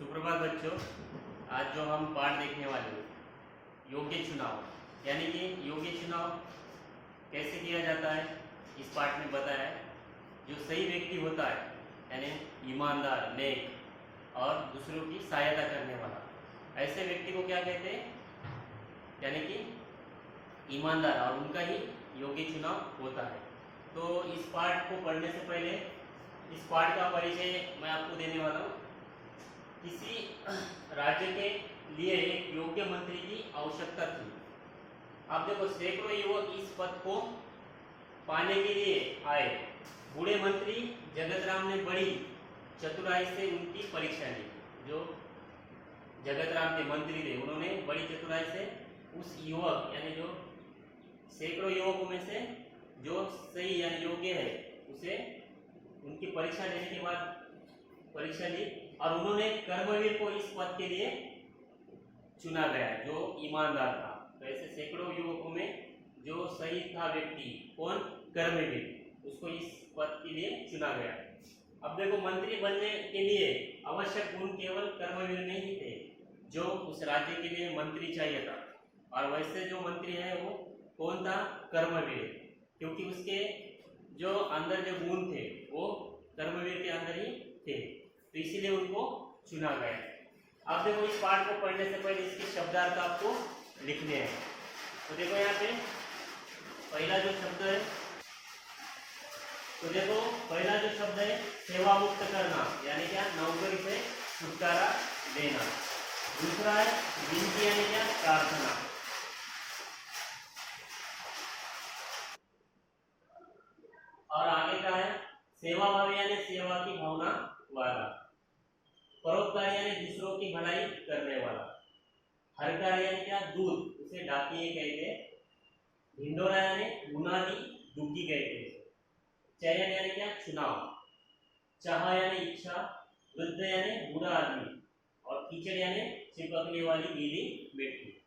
सुप्रभात बच्चों। आज जो हम पाठ देखने वाले हैं योग्य चुनाव, यानी कि योग्य चुनाव कैसे किया जाता है इस पाठ में बताया है। जो सही व्यक्ति होता है यानी ईमानदार, नेक और दूसरों की सहायता करने वाला, ऐसे व्यक्ति को क्या कहते हैं, यानी कि ईमानदार, और उनका ही योग्य चुनाव होता है। तो इस पाठ को पढ़ने से पहले इस पाठ का परिचय मैं आपको देने वाला हूँ। किसी राज्य के लिए एक योग्य मंत्री की आवश्यकता थी। आप देखो, सैकड़ों युवक इस पद को पाने के लिए आए। बूढ़े मंत्री जगत राम ने बड़ी चतुराई से उनकी परीक्षा ली। जो जगत राम के मंत्री थे, उन्होंने बड़ी चतुराई से उस युवक, यानी जो सैकड़ों युवकों में से जो सही यानी योग्य है, उसे उनकी परीक्षा लेने के बाद परीक्षा ली और उन्होंने कर्मवीर को इस पद के लिए चुना गया जो ईमानदार था। तो ऐसे सैकड़ों युवकों में जो सही था व्यक्ति, कौन? कर्मवीर, उसको इस पद के लिए चुना गया। अब देखो, मंत्री बनने के लिए आवश्यक गुण केवल कर्मवीर में ही थे, जो उस राज्य के लिए मंत्री चाहिए था। और वैसे जो मंत्री है वो कौन था? कर्मवीर, क्योंकि उसके जो अंदर जो गुण थे वो कर्मवीर के अंदर ही थे, तो इसीलिए उनको चुना गया। अब देखो, इस पाठ को पढ़ने से पहले इसके शब्दार्थ आपको लिखने हैं। तो देखो, यहाँ पे पहला जो शब्द है, तो देखो पहला जो शब्द है सेवा मुक्त करना, यानी क्या? नौकरी से छुटकारा देना। दूसरा है विनती, यानी क्या? प्रार्थना। और आगे का है सेवाभावी, यानी सेवा की भावना वाला। परोपकारी, यानी दूसरों की भलाई करने वाला। हरकार, यानी क्या? दूध, उसे डाकिए कहते। ढिंडोरा, यानी गुनादी, दुखी कहते। चयन, यानी क्या? चुनाव। चाह, यानी इच्छा। वृद्ध, यानी बूढ़ा आदमी। और कीचड़, यानी चिपकने वाली गीली मिट्टी।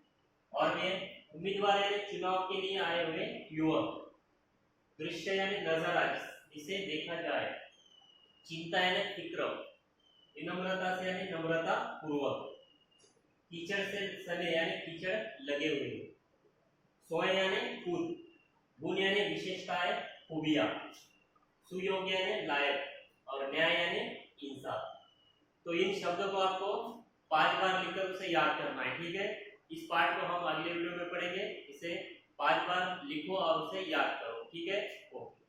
और ये उम्मीदवार, यानी चुनाव के लिए आए हुए युवक। दृश्य, यानी नजारा, जिसे देखा जाए। चिंता, यानी फिक्र। विनम्रता से, यानी नम्रता पूर्वक। कीचड़ से सने, यानी कीचड़ लगे हुए। सोए, यानी खुद। गुण, यानी विशेषताएं, खूबियां। सुयोग्य, यानी लायक। और न्याय, यानी इंसाफ। तो इन शब्दों को आपको 5 बार लिखकर उसे याद करना है, ठीक है? इस पाठ को हम अगले वीडियो में पढ़ेंगे। इसे 5 बार लिखो और उसे याद करो, ठीक है? ओके।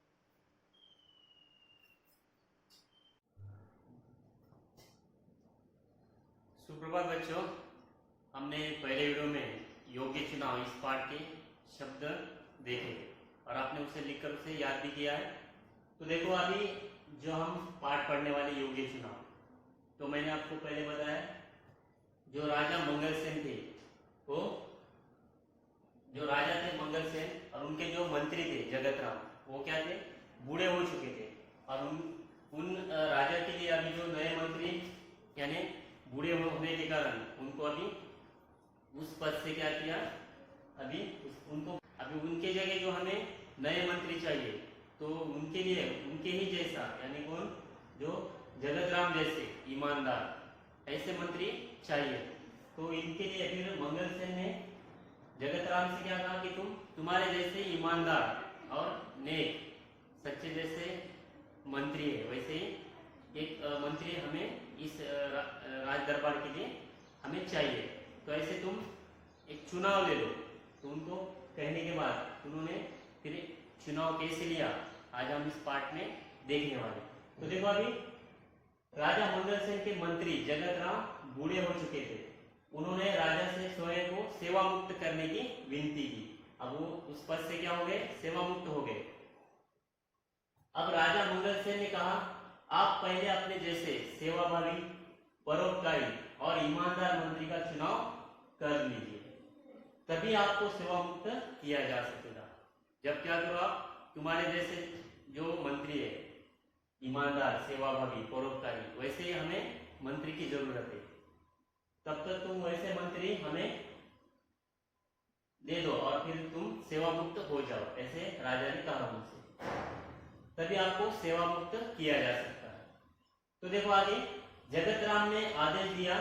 सुप्रभात बच्चों, हमने पहले वीडियो में योग्य चुनाव इस पाठ के शब्द देखे और आपने उसे लिखकर उसे याद भी किया है। तो देखो, अभी जो हम पाठ पढ़ने वाले योग्य चुनाव, तो मैंने आपको पहले बताया जो राजा मंगलसेन थे, वो जो राजा थे मंगलसेन, और उनके जो मंत्री थे जगत राम, वो क्या थे? बूढ़े हो चुके थे। और उन राजा के लिए अभी जो नए मंत्री, यानी बूढ़े होने के कारण उनको अभी उस पद से क्या किया, उनको अभी उनके जगह जो हमें नए मंत्री चाहिए, तो उनके लिए उनके ही जैसा, यानी कौन? जो जगत राम जैसे ईमानदार ऐसे मंत्री चाहिए। तो इनके लिए फिर मंगलसेन ने जगत राम से क्या कहा कि तुम्हारे जैसे ईमानदार और नेक सच्चे जैसे मंत्री है, वैसे ही एक मंत्री हमें इस राज दरबार के लिए हमें चाहिए। तो ऐसे तुम एक चुनाव ले लो। तो उनको कहने के बाद उन्होंने फिर चुनाव कैसे लिया, आज हम इस पाठ में देखने वाले। तो देखो, अभी राजा मंगलसेन के मंत्री जगत राम बूढ़े हो चुके थे। उन्होंने राजा से स्वयं को सेवा मुक्त करने की विनती की। अब वो उस पद से क्या हो गए? सेवा मुक्त हो गए। अब राजा मंगलसेन ने कहा, आप पहले अपने जैसे सेवाभावी, परोपकारी और ईमानदार मंत्री का चुनाव कर लीजिए, तभी आपको सेवा मुक्त किया जा सकेगा। जब क्या करो आप, तुम्हारे जैसे जो मंत्री है, ईमानदार, सेवाभावी, परोपकारी, वैसे ही हमें मंत्री की जरूरत है। तब तक तुम वैसे मंत्री हमें दे दो और फिर तुम सेवा मुक्त हो जाओ, ऐसे राजा ने कहा उनसे, तभी आपको सेवा मुक्त किया जा सकता है। तो देखो, आगे जगत राम ने आदेश दिया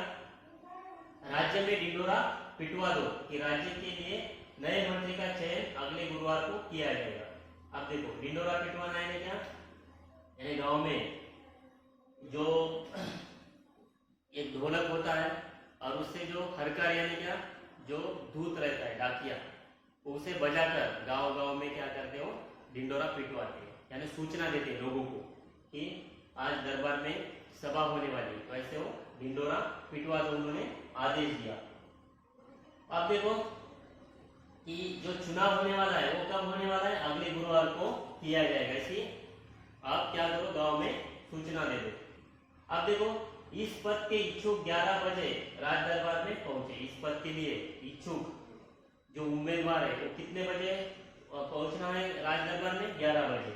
राज्य में ढिंढोरा पिटवा दो कि राज्य के लिए नए मंत्री का चयन अगले गुरुवार को किया जाएगा। अब देखो ढिंढोरा पिटवाना है क्या, यानी गांव में जो एक ढोलक होता है और उससे जो हरकार यानी क्या जो दूत रहता है डाकिया, उसे बजाकर गांव गांव में क्या करते हो ढिंढोरा पिटवाते हैं, यानी सूचना देते हैं लोगों को कि आज दरबार में सभा होने वाली, तो ऐसे वो ढिंढोरा पिटवा दो, उन्होंने आदेश दिया। अब देखो कि जो चुनाव होने वाला है वो कब होने वाला है, अगले गुरुवार को किया जाएगा, इसलिए आप क्या करो गांव में सूचना दे दो। अब देखो इस पद के इच्छुक 11 बजे राज दरबार में पहुंचे। इस पद के लिए इच्छुक जो उम्मीदवार है वो कितने बजे पहुंचना है राज दरबार में, 11 बजे।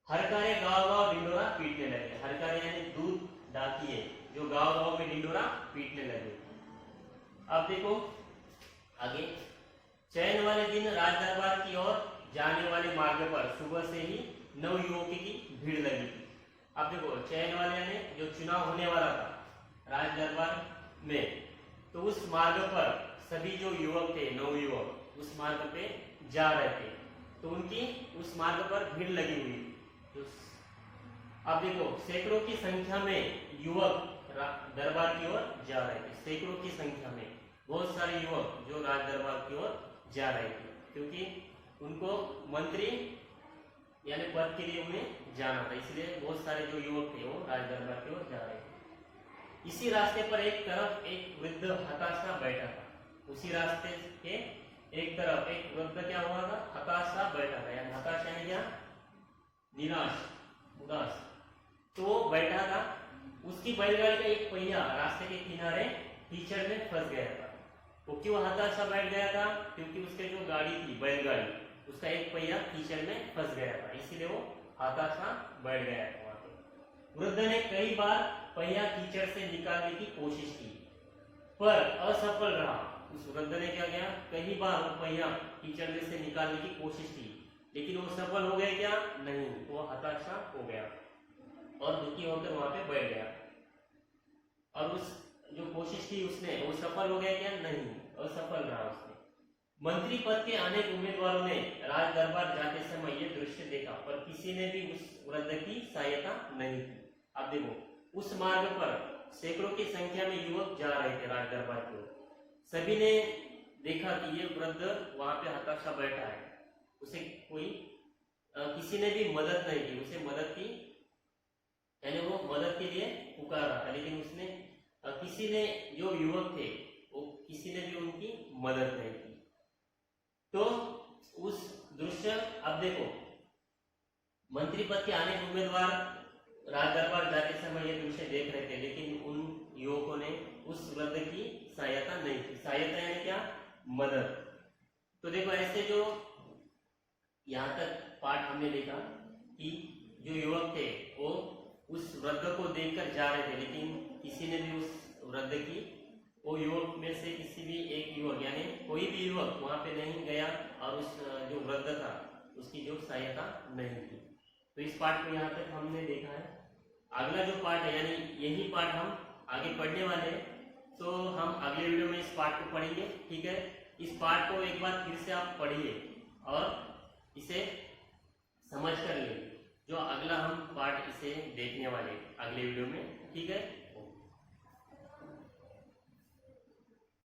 हरकारे गांव गांव ढिंढोरा पीटने लगे। हरकारे यानी दूध डाकिए जो गांव गांव में ढिंढोरा पीटने लगे। अब देखो आगे, चयन वाले दिन राज दरबार की ओर जाने वाले मार्ग पर सुबह से ही 9 युवकों की भीड़ लगी थी। अब देखो चयन वाले यानी जो चुनाव होने वाला था राज दरबार में, तो उस मार्ग पर सभी जो युवक थे 9 युवक उस मार्ग पे जा रहे थे, तो उनकी उस मार्ग पर भीड़ लगी हुई। तो अब देखो सैकड़ों की संख्या में युवक दरबार की ओर जा रहे थे। सैकड़ों की संख्या में बहुत सारे युवक जो राज दरबार की ओर जा रहे थे, क्योंकि उनको मंत्री यानी पद के लिए उन्हें जाना था, इसलिए बहुत सारे जो युवक थे वो राज दरबार की ओर जा रहे थे। इसी रास्ते पर एक तरफ एक वृद्ध हताशा बैठा था। उसी रास्ते के एक तरफ एक वृद्ध क्या हुआ था, हताशा बैठा था, यानी हताशा यानी क्या निराश उदास, तो वो बैठा था। उसकी बैलगाड़ी का एक पहिया रास्ते के किनारे कीचड़ में फंस गया था। वो क्यों हताशा बैठ गया था, क्योंकि उसके जो गाड़ी थी बैलगाड़ी उसका एक पहिया कीचड़ में फंस गया था, इसीलिए वो हताशा बैठ गया था वहां पे। वृद्ध ने कई बार पहिया कीचड़ से निकालने की कोशिश की पर असफल रहा। उस वृद्ध ने क्या किया, कई बार वो पहिया कीचड़ में से निकालने की कोशिश की, लेकिन वो सफल हो गया क्या, नहीं, वो हताशा हो गया और दुखी होकर वहां पे बैठ गया। और उस जो कोशिश की उसने वो सफल हो गया क्या, नहीं, असफल रहा उसने। मंत्री पद के अनेक उम्मीदवारों ने राज दरबार जाते समय ये दृश्य देखा, पर किसी ने भी उस वृद्ध की सहायता नहीं की। अब देखो उस मार्ग पर सैकड़ों की संख्या में युवक जा रहे थे राज दरबार की ओर। सभी ने देखा कि ये वृद्ध वहां पे हताशा बैठा है, उसे कोई किसी ने भी मदद नहीं की, उसे मदद की यानी वो मदद के लिए पुकार रहा था, लेकिन उसने किसी ने जो युवक थे वो किसी ने भी उनकी मदद नहीं की। तो उस दृश्य, अब देखो मंत्री पद के अनेक उम्मीदवार राज दरबार जाते समय ये दृश्य देख रहे थे, लेकिन उन युवकों ने उस वृद्ध की सहायता नहीं की। सहायता यानी क्या, मदद। तो देखो ऐसे जो यहाँ तक पाठ हमने देखा कि जो युवक थे वो उस वृद्ध को देखकर जा रहे थे, लेकिन किसी ने भी उस वृद्ध की, वो युवक में से किसी भी एक युवक यानी कोई भी युवक वहां पे नहीं गया और उस जो वृद्ध था उसकी जो सहायता नहीं की। तो इस पाठ को यहाँ तक हमने देखा है। अगला जो पाठ है यानी यही पाठ हम आगे पढ़ने वाले हैं, तो हम अगले वीडियो में इस पाठ को पढ़ेंगे, ठीक है। इस पाठ को एक बार फिर से आप पढ़िए और इसे समझ कर लिए, जो अगला हम पाठ इसे देखने वाले अगले वीडियो में, ठीक है।